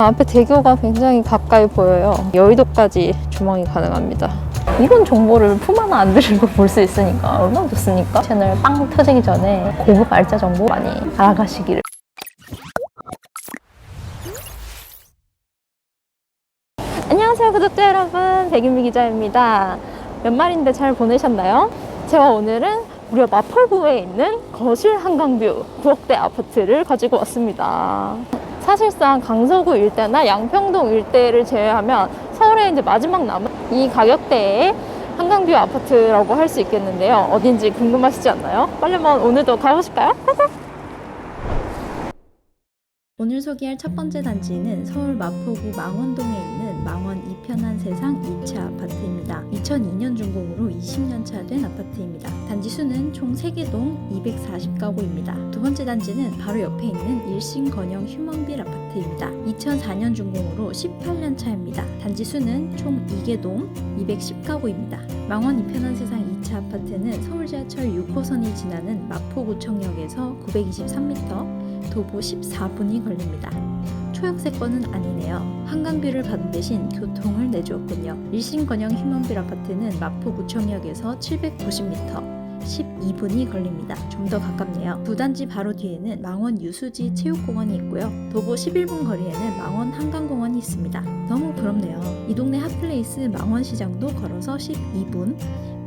앞에 대교가 굉장히 가까이 보여요. 여의도까지 조망이 가능합니다. 이런 정보를 품 하나 안 들이고 볼 수 있으니까 얼마나 좋습니까? 채널 빵 터지기 전에 고급 알짜 정보 많이 알아가시기를. 안녕하세요 구독자 여러분, 백인미 기자입니다. 연말인데 잘 보내셨나요? 제가 오늘은 무려 마포구에 있는 거실 한강뷰 9억대 아파트를 가지고 왔습니다. 사실상 강서구 일대나 양평동 일대를 제외하면 서울에 이제 마지막 남은 이 가격대의 한강뷰 아파트라고 할 수 있겠는데요. 어딘지 궁금하시지 않나요? 빨리 한번 오늘도 가보실까요? 오늘 소개할 첫 번째 단지는 서울 마포구 망원동에 있는 망원 이편한 세상 2차 아파트입니다. 2002년 준공으로 20년 차 된 아파트입니다. 단지 수는 총 3개 동 240가구입니다. 두 번째 단지는 바로 옆에 있는 일신건영 휴먼빌 아파트입니다. 2004년 준공으로 18년 차입니다. 단지 수는 총 2개 동 210가구입니다. 망원 이편한 세상 2차 아파트는 서울 지하철 6호선이 지나는 마포구청역에서 923m, 도보 14분이 걸립니다. 초역세권은 아니네요. 한강뷰를 받은 대신 교통을 내주었군요. 일신건영 휴먼빌 아파트는 마포구청역에서 790m, 12분이 걸립니다. 좀 더 가깝네요. 두 단지 바로 뒤에는 망원 유수지 체육공원이 있고요. 도보 11분 거리에는 망원 한강공원이 있습니다. 너무 부럽네요. 이 동네 핫플레이스 망원시장도 걸어서 12분,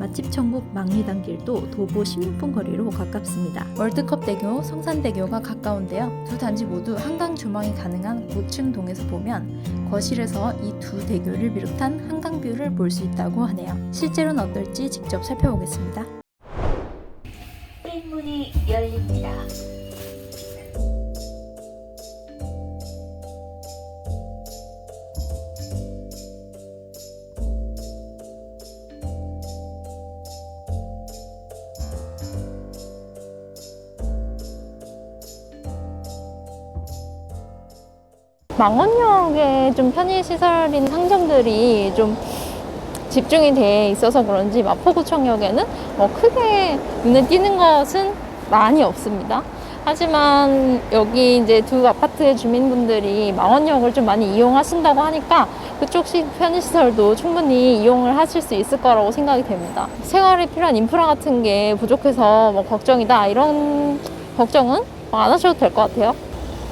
맛집 천국 망리단길도 도보 16분 거리로 가깝습니다. 월드컵대교, 성산대교가 가까운데요. 두 단지 모두 한강 조망이 가능한 고층 동에서 보면 거실에서 이 두 대교를 비롯한 한강뷰를 볼 수 있다고 하네요. 실제로는 어떨지 직접 살펴보겠습니다. 문이 열립니다. 망원역에 좀 편의시설인 상점들이 좀 집중이 돼 있어서 그런지 마포구청역에는 크게 눈에 띄는 것은 많이 없습니다. 하지만 여기 이제 두 아파트의 주민분들이 망원역을 좀 많이 이용하신다고 하니까 그쪽 편의시설도 충분히 이용을 하실 수 있을 거라고 생각이 됩니다. 생활에 필요한 인프라 같은 게 부족해서 걱정이다 이런 걱정은 안 하셔도 될 것 같아요.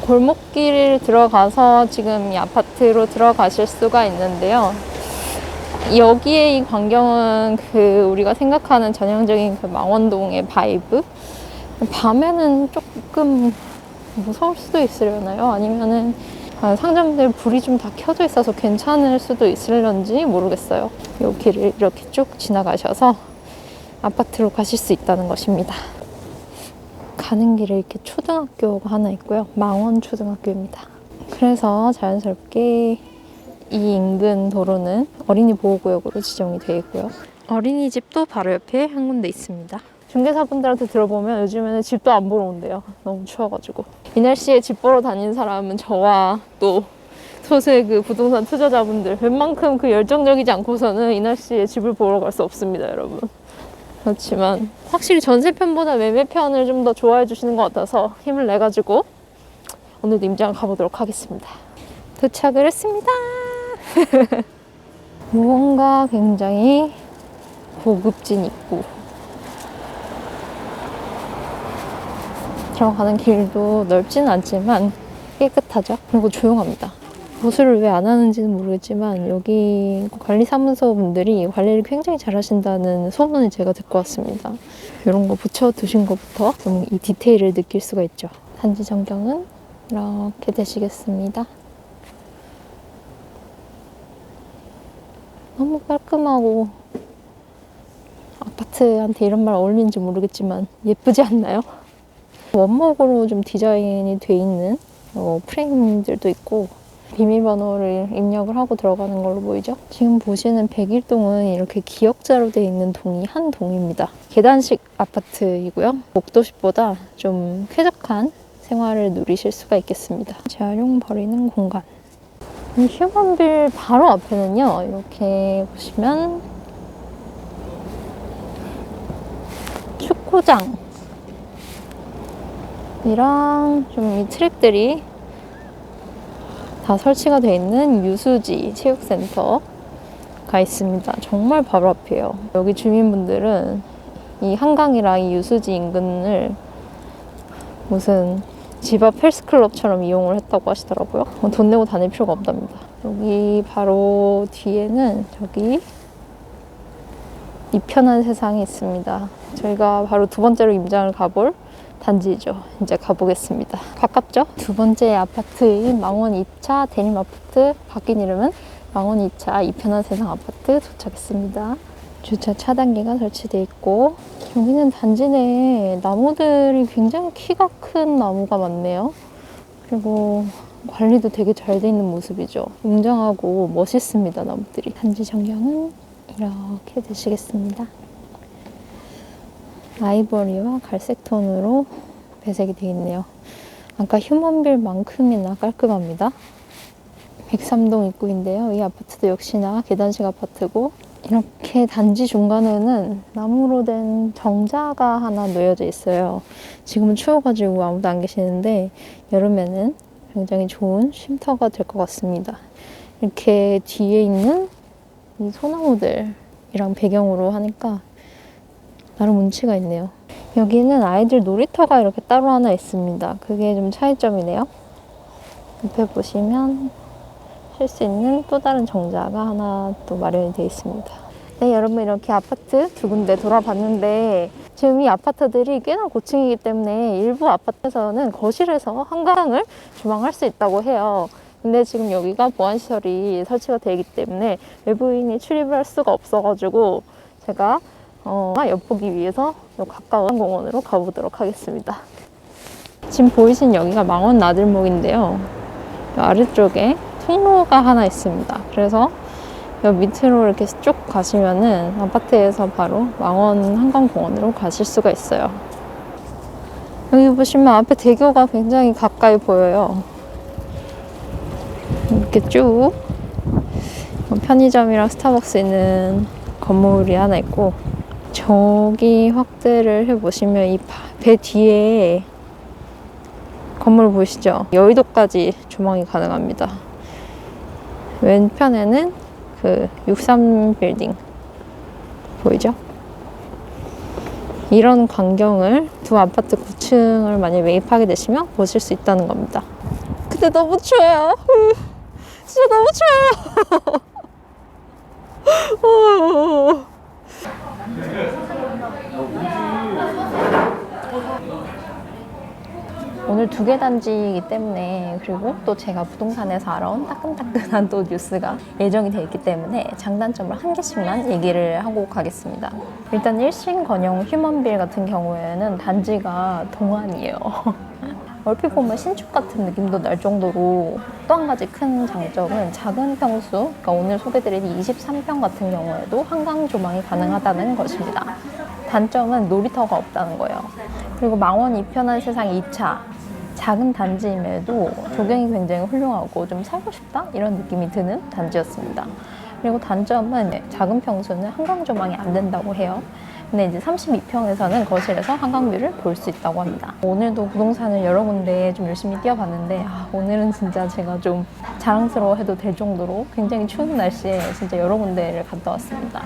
골목길 들어가서 지금 이 아파트로 들어가실 수가 있는데요. 여기에 이 광경은 우리가 생각하는 전형적인 망원동의 바이브? 밤에는 조금 무서울 수도 있으려나요? 아니면은 상점들 불이 좀 다 켜져 있어서 괜찮을 수도 있을런지 모르겠어요. 이 길을 이렇게 쭉 지나가셔서 아파트로 가실 수 있다는 것입니다. 가는 길에 이렇게 초등학교가 하나 있고요. 망원초등학교입니다. 그래서 자연스럽게 이 인근 도로는 어린이 보호구역으로 지정이 되어 있고요. 어린이집도 바로 옆에 한 군데 있습니다. 중개사분들한테 들어보면 요즘에는 집도 안 보러 온대요. 너무 추워가지고. 이 날씨에 집 보러 다니는 사람은 저와 또 소수의 부동산 투자자분들, 웬만큼 열정적이지 않고서는 이 날씨에 집을 보러 갈 수 없습니다, 여러분. 그렇지만 확실히 전세편보다 매매편을 좀 더 좋아해 주시는 것 같아서 힘을 내가지고 오늘도 임장 가보도록 하겠습니다. 도착을 했습니다. 무언가 굉장히 고급진 입구. 들어가는 길도 넓지는 않지만 깨끗하죠. 그리고 조용합니다. 보수를 왜 안 하는지는 모르겠지만 여기 관리사무소 분들이 관리를 굉장히 잘 하신다는 소문을 제가 듣고 왔습니다. 이런 거 붙여두신 것부터 좀 이 디테일을 느낄 수가 있죠. 단지 전경은 이렇게 되시겠습니다. 너무 깔끔하고 아파트한테 이런 말 어울리는지 모르겠지만 예쁘지 않나요? 원목으로 좀 디자인이 돼 있는 프레임들도 있고 비밀번호를 입력을 하고 들어가는 걸로 보이죠? 지금 보시는 101동은 이렇게 기역자로 되어 있는 동이 한 동입니다. 계단식 아파트이고요. 목도시보다 좀 쾌적한 생활을 누리실 수가 있겠습니다. 재활용 버리는 공간. 이 휴먼빌 바로 앞에는요. 이렇게 보시면 축구장 이랑 좀 이 트랙들이 다 설치가 되어 있는 유수지 체육센터가 있습니다. 정말 바로 앞이에요. 여기 주민분들은 이 한강이랑 이 유수지 인근을 무슨 집 앞 헬스클럽처럼 이용을 했다고 하시더라고요. 돈 내고 다닐 필요가 없답니다. 여기 바로 뒤에는 저기 이 편한 세상이 있습니다. 저희가 바로 두 번째로 임장을 가볼 단지죠. 이제 가보겠습니다. 가깝죠? 두 번째 아파트인 망원 2차 대림 아파트, 바뀐 이름은 망원 2차 이 편한 세상 아파트 도착했습니다. 주차 차단기가 설치되어 있고, 여기는 단지 내에 나무들이 굉장히 키가 큰 나무가 많네요. 그리고 관리도 되게 잘 돼 있는 모습이죠. 웅장하고 멋있습니다, 나무들이. 단지 전경은 이렇게 되시겠습니다. 아이보리와 갈색 톤으로 배색이 되어 있네요. 아까 휴먼빌만큼이나 깔끔합니다. 103동 입구인데요. 이 아파트도 역시나 계단식 아파트고, 이렇게 단지 중간에는 나무로 된 정자가 하나 놓여져 있어요. 지금은 추워가지고 아무도 안 계시는데 여름에는 굉장히 좋은 쉼터가 될 것 같습니다. 이렇게 뒤에 있는 이 소나무들이랑 배경으로 하니까 나름 운치가 있네요. 여기는 아이들 놀이터가 이렇게 따로 하나 있습니다. 그게 좀 차이점이네요. 옆에 보시면 쉴 수 있는 또 다른 정자가 하나 또 마련이 되어 있습니다. 네, 여러분 이렇게 아파트 두 군데 돌아봤는데 지금 이 아파트들이 꽤나 고층이기 때문에 일부 아파트에서는 거실에서 한강을 조망할 수 있다고 해요. 근데 지금 여기가 보안시설이 설치가 되기 때문에 외부인이 출입을 할 수가 없어가지고 제가 엿보기 위해서 가까운 공원으로 가보도록 하겠습니다. 지금 보이신 여기가 망원 나들목인데요. 아래쪽에 통로가 하나 있습니다. 그래서 여기 밑으로 이렇게 쭉 가시면은 아파트에서 바로 망원 한강공원으로 가실 수가 있어요. 여기 보시면 앞에 대교가 굉장히 가까이 보여요. 이렇게 쭉 편의점이랑 스타벅스 있는 건물이 하나 있고, 저기 확대를 해보시면 이 배 뒤에 건물 보이시죠? 여의도까지 조망이 가능합니다. 왼편에는 그 63빌딩 보이죠? 이런 광경을 두 아파트 9층을 만약에 매입하게 되시면 보실 수 있다는 겁니다. 근데 너무 추워요. 진짜 너무 추워요. 오늘 두 개 단지이기 때문에, 그리고 또 제가 부동산에서 알아온 따끈따끈한 또 뉴스가 예정이 되어 있기 때문에 장단점을 한 개씩만 얘기를 하고 가겠습니다. 일단 1심 건영 휴먼빌 같은 경우에는 단지가 동안이에요. 얼핏 보면 신축 같은 느낌도 날 정도로, 또 한 가지 큰 장점은 작은 평수, 그러니까 오늘 소개드린 23평 같은 경우에도 한강 조망이 가능하다는 것입니다. 단점은 놀이터가 없다는 거예요. 그리고 망원 이편한 세상 2차, 작은 단지임에도 조경이 굉장히 훌륭하고 좀 살고 싶다? 이런 느낌이 드는 단지였습니다. 그리고 단점은 작은 평수는 한강 조망이 안 된다고 해요. 근데 이제 32평에서는 거실에서 한강뷰를 볼 수 있다고 합니다. 오늘도 부동산을 여러 군데 좀 열심히 뛰어봤는데, 오늘은 진짜 제가 좀 자랑스러워해도 될 정도로 굉장히 추운 날씨에 진짜 여러 군데를 갔다 왔습니다.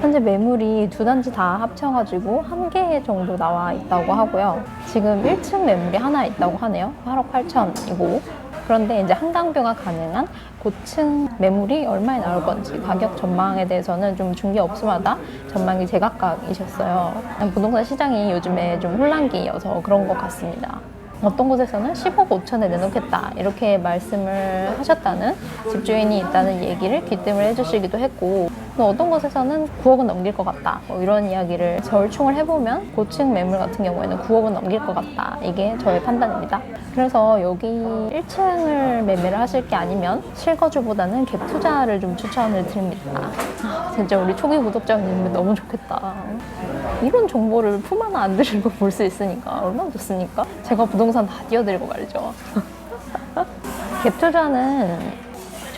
현재 매물이 두 단지 다 합쳐가지고 1개 정도 나와 있다고 하고요. 지금 1층 매물이 하나 있다고 하네요. 8억 8천이고. 그런데 이제 한강뷰가 가능한 고층 매물이 얼마에 나올 건지 가격 전망에 대해서는 좀 중개업소마다 전망이 제각각이셨어요. 부동산 시장이 요즘에 좀 혼란기여서 그런 것 같습니다. 어떤 곳에서는 10억 5천에 내놓겠다 이렇게 말씀을 하셨다는 집주인이 있다는 얘기를 귀띔을 해주시기도 했고, 또 어떤 곳에서는 9억은 넘길 것 같다 이런 이야기를 절충을 해보면 고층 매물 같은 경우에는 9억은 넘길 것 같다, 이게 저의 판단입니다. 그래서 여기 1층을 매매를 하실 게 아니면 실거주보다는 갭 투자를 좀 추천을 드립니다. 진짜 우리 초기 구독자님들 너무 좋겠다. 이런 정보를 품 하나 안 들이고 볼 수 있으니까 얼마나 좋습니까? 제가 부동산 다 띄워드리고 말이죠. 갭 투자는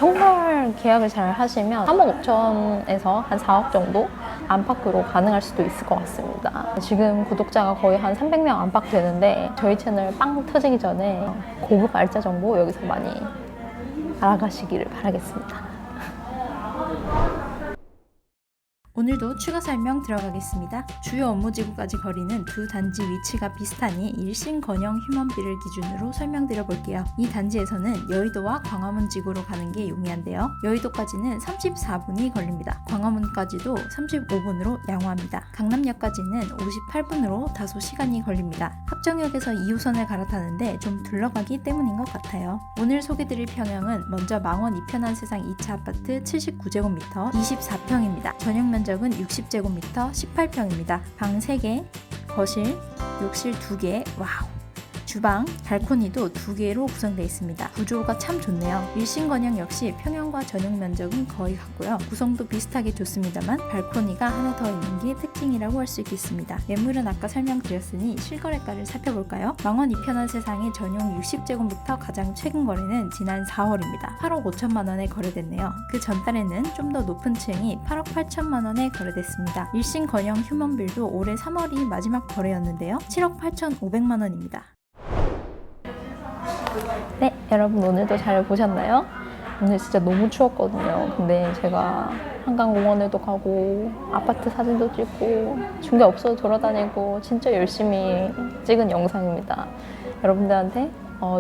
정말 계약을 잘 하시면 3억 5천에서 한 4억 정도 안팎으로 가능할 수도 있을 것 같습니다. 지금 구독자가 거의 한 300명 안팎 되는데, 저희 채널 빵 터지기 전에 고급 알짜 정보 여기서 많이 알아가시기를 바라겠습니다. 오늘도 추가 설명 들어가겠습니다. 주요 업무지구까지 거리는 두 단지 위치가 비슷하니 일신 건영 휴먼빌을 기준으로 설명드려 볼게요. 이 단지에서는 여의도와 광화문 지구로 가는 게 용이한데요. 여의도까지는 34분이 걸립니다. 광화문까지도 35분으로 양호합니다. 강남역까지는 58분으로 다소 시간이 걸립니다. 합정역에서 2호선을 갈아타는데 좀 둘러가기 때문인 것 같아요. 오늘 소개드릴 평형은 먼저 망원 이편한 세상 2차 아파트 79제곱미터 24평입니다. 전용 면적은 60제곱미터 18평입니다. 방 3개, 거실, 욕실 2개, 와우! 주방, 발코니도 2개로 구성되어 있습니다. 구조가 참 좋네요. 일신건영 역시 평형과 전용 면적은 거의 같고요. 구성도 비슷하게 좋습니다만 발코니가 하나 더 있는 게 특징이라고 할 수 있겠습니다. 매물은 아까 설명드렸으니 실거래가를 살펴볼까요? 망원 이편한 세상의 전용 60제곱부터 가장 최근 거래는 지난 4월입니다. 8억 5천만 원에 거래됐네요. 그 전달에는 좀 더 높은 층이 8억 8천만 원에 거래됐습니다. 일신건영 휴먼빌도 올해 3월이 마지막 거래였는데요. 7억 8천5백만 원입니다. 네, 여러분 오늘도 잘 보셨나요? 오늘 진짜 너무 추웠거든요. 근데 제가 한강공원에도 가고 아파트 사진도 찍고 중개 업소도 돌아다니고 진짜 열심히 찍은 영상입니다. 여러분들한테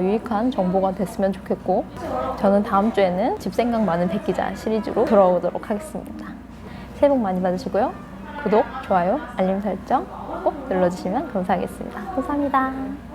유익한 정보가 됐으면 좋겠고 저는 다음 주에는 집생각 많은 백기자 시리즈로 돌아오도록 하겠습니다. 새해 복 많이 받으시고요. 구독, 좋아요, 알림 설정 꼭 눌러주시면 감사하겠습니다. 감사합니다.